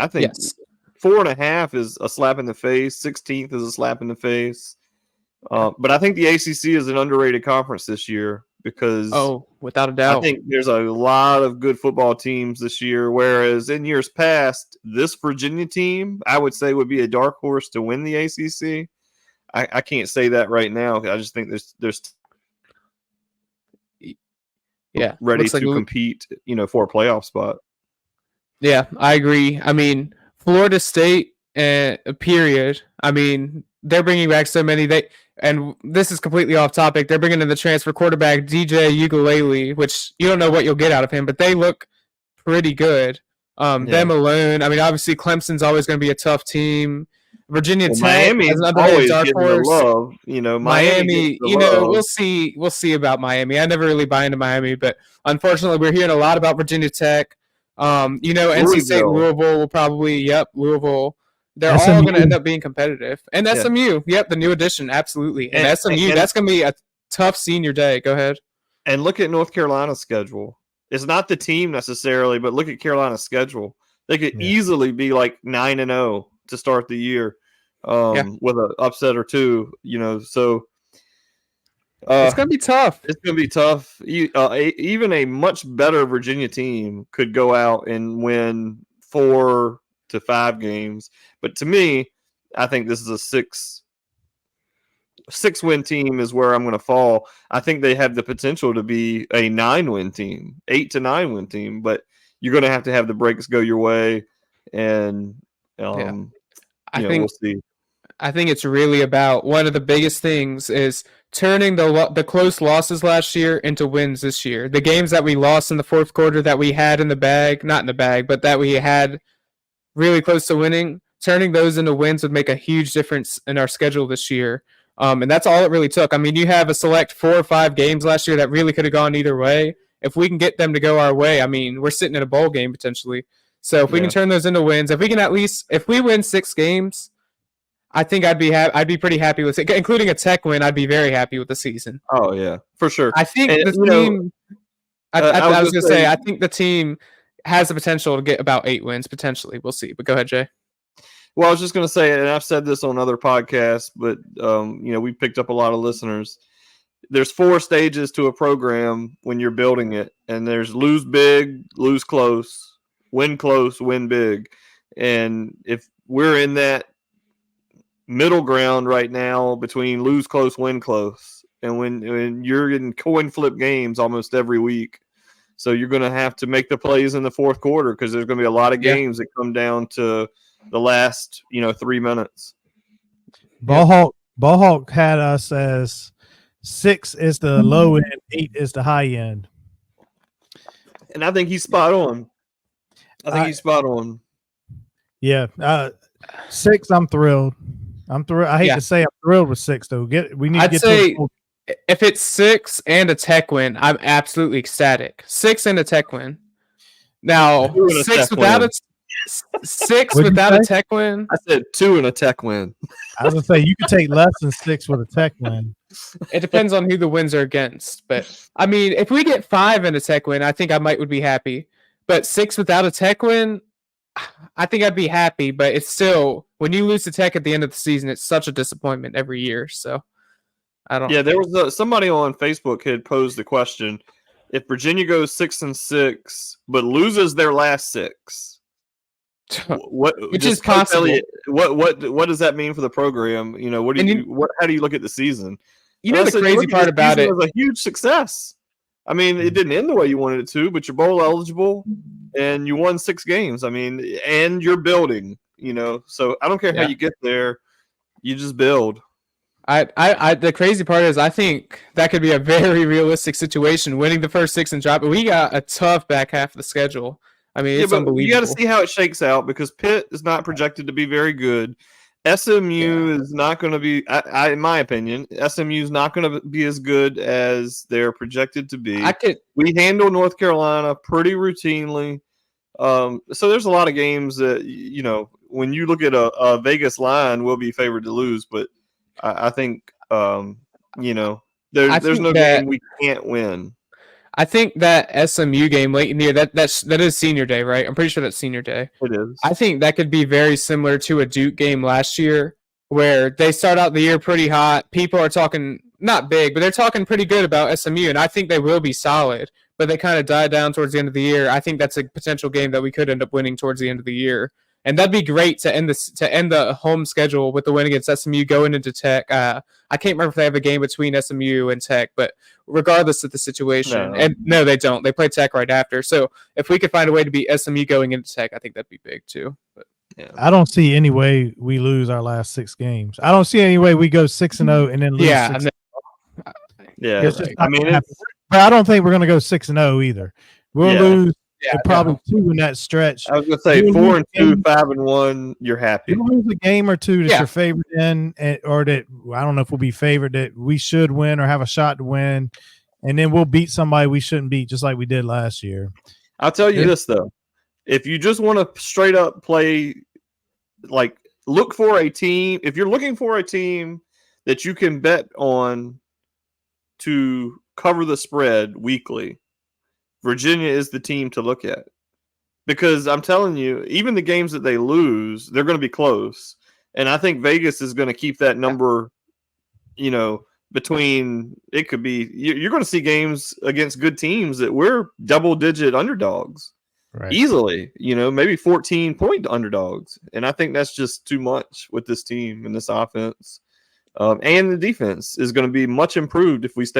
I think Yes. 4.5 is a slap in the face. 16th is a slap in the face. But I think the ACC is an underrated conference this year because without a I doubt. think there's a lot of good football teams this year, whereas in years past, this Virginia team, I would say, would be a dark horse to win the ACC. I can't say that right now. I just think there's ready looks like to compete, for a playoff spot. Yeah, I agree. I mean, Florida State, period. I mean, they're bringing back so many. And this is completely off topic. They're bringing in the transfer quarterback DJ Ukulele, which you don't know what you'll get out of him, but they look pretty good. Them alone. I mean, obviously Clemson's always going to be a tough team. Virginia Tech Miami has another always dark getting the horse. love. Miami, we'll see. We'll see about Miami. I never really buy into Miami, but unfortunately, we're hearing a lot about Virginia Tech. NC State, Louisville will probably. Louisville. They're all going to end up being competitive. And SMU, the new addition, absolutely. And SMU, that's going to be a tough senior day. Go ahead. And look at North Carolina's schedule. It's not the team necessarily, but look at Carolina's schedule. They could easily be like 9-0 to start the year with an upset or two, so it's going to be tough. It's going to be tough. Even a much better Virginia team could go out and win 4 to 5 games. But to me, I think this is a 6-win team is where I'm going to fall. I think they have the potential to be a 9-win team, 8 to 9-win team, but you're going to have the breaks go your way. And, we'll see. I think it's really about one of the biggest things is turning the close losses last year into wins this year. The games that we lost in the fourth quarter that we had in the bag, not in the bag, but that we had really close to winning, turning those into wins would make a huge difference in our schedule this year. And that's all it really took. I mean, you have a select 4 or 5 games last year that really could have gone either way. If we can get them to go our way, I mean, we're sitting in a bowl game potentially. So if we can turn those into wins, if we win 6 games, I think I'd be pretty happy with it, including a Tech win. I'd be very happy with the season. Oh yeah, for sure. I think the team. I was going to say, I think the team has the potential to get about 8 wins potentially. We'll see. But go ahead, Jay. Well, I was just going to say, and I've said this on other podcasts, but we picked up a lot of listeners. There's 4 stages to a program when you're building it, and there's lose big, lose close, win big, and if we're in that middle ground right now between lose close, win close, and when you're in coin flip games almost every week, so you're going to have to make the plays in the fourth quarter because there's going to be a lot of games that come down to the last 3 minutes. Ballhawk had us as 6 is the low end, 8 is the high end, and I think he's spot on. Yeah, 6. I'm thrilled. I hate to say I'm thrilled with 6 though. I'd say if it's 6 and a Tech win, I'm absolutely ecstatic. 6 and a Tech win. Now 6 without a 6 without a Tech win. I said 2 and a Tech win. I was gonna say you could take less than 6 with a Tech win. It depends on who the wins are against, but I mean, if we get 5 and a Tech win, I think I would be happy. But 6 without a Tech win, I think I'd be happy. But it's still, when you lose to Tech at the end of the season, it's such a disappointment every year. So I don't. Yeah, there was somebody on Facebook had posed the question: if Virginia goes 6-6 but loses their last 6. Which is possible. What does that mean for the program? How do you look at the season? The crazy part about it was a huge success. I mean, it didn't end the way you wanted it to, but you're bowl eligible and you won 6 games. I mean, and you're building. So I don't care how you get there, you just build. The crazy part is I think that could be a very realistic situation, winning the first 6 and dropping. We got a tough back half of the schedule. I mean, it's unbelievable. You got to see how it shakes out because Pitt is not projected to be very good. SMU is not going to be, in my opinion, SMU is not going to be as good as they're projected to be. We handle North Carolina pretty routinely. So there's a lot of games that, when you look at a Vegas line, we'll be favored to lose. But I think, there's no game we can't win. I think that SMU game late in the year, that is senior day, right? I'm pretty sure that's senior day. It is. I think that could be very similar to a Duke game last year, where they start out the year pretty hot. People are talking not big, but they're talking pretty good about SMU, and I think they will be solid. But they kind of died down towards the end of the year. I think that's a potential game that we could end up winning towards the end of the year, and that'd be great to end the home schedule with the win against SMU going into Tech. I can't remember if they have a game between SMU and Tech, but regardless of the situation, and no, they don't. They play Tech right after. So if we could find a way to beat SMU going into Tech, I think that'd be big too. But yeah. I don't see any way we lose our last 6 games. I don't see any way we go 6-0 and then lose. Yeah, 6. Yeah, It's just I mean, but I don't think we're going to go 6-0 either. We'll lose probably 2 in that stretch. I was going to say 4-2, 5-1. You're happy. You'll lose a game or two that you're favored in, or that I don't know if we'll be favored that we should win or have a shot to win, and then we'll beat somebody we shouldn't beat, just like we did last year. I'll tell you this though: if you just want to straight up play, like look for a team. If you're looking for a team that you can bet on to cover the spread weekly, Virginia is the team to look at, because I'm telling you, even the games that they lose, they're going to be close, and I think Vegas is going to keep that number, between, it could be, you're going to see games against good teams that we're double-digit underdogs easily, maybe 14-point underdogs, and I think that's just too much with this team and this offense, and the defense is going to be much improved if we stay